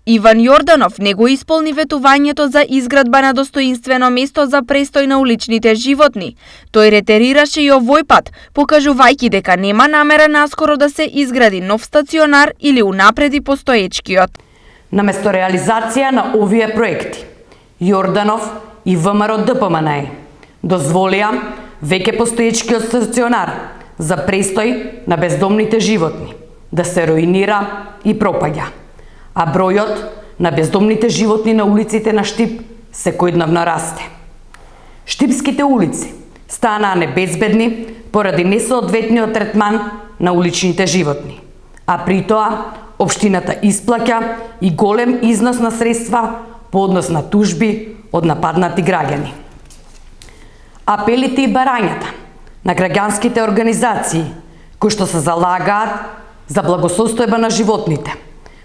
Иван Јорданов не го исполни ветувањето за изградба на достоинствено место за престој на уличните животни. Тој ретерираше и овој пат, покажувајќи дека нема намера наскоро да се изгради нов стационар или унапреди постоечкиот. Наместо реализација на овие проекти, Јорданов и ВМРО ДПМНЕ дозволија веќе постоечкиот стационар за престој на бездомните животни да се руинира и пропаѓа, а бројот на бездомните животни на улиците на Штип секојдневно расте. Штипските улици станаа небезбедни поради несоодветниот третман на уличните животни, а при тоа општината исплаќа и голем износ на средства по однос на тужби од нападнати граѓани. Апелите и барањата на граѓанските организации кои што се залагаат за благосостојба на животните,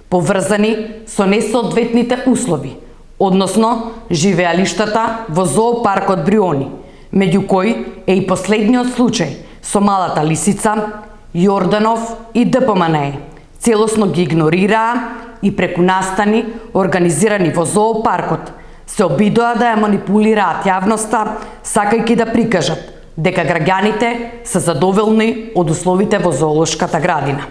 поврзани со несоодветните услови, односно живеалиштата во зоопаркот Бриони, меѓу кои е и последниот случај со малата лисица, Јорданов и ДПМНЕ, целосно ги игнорираа и преку настани организирани во зоопаркот се обидоа да ја манипулираат јавноста, сакајќи да прикажат дека граѓаните се задоволни од условите во зоолошката градина.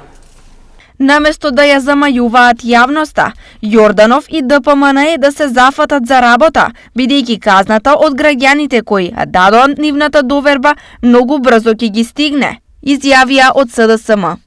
Наместо да ја замајуваат јавноста, Јорданов и ДПМНЕ да се зафатат за работа, бидејќи казната од граѓаните кои дадоа нивната доверба многу брзо ќе ги стигне, изјавија од СДСМ.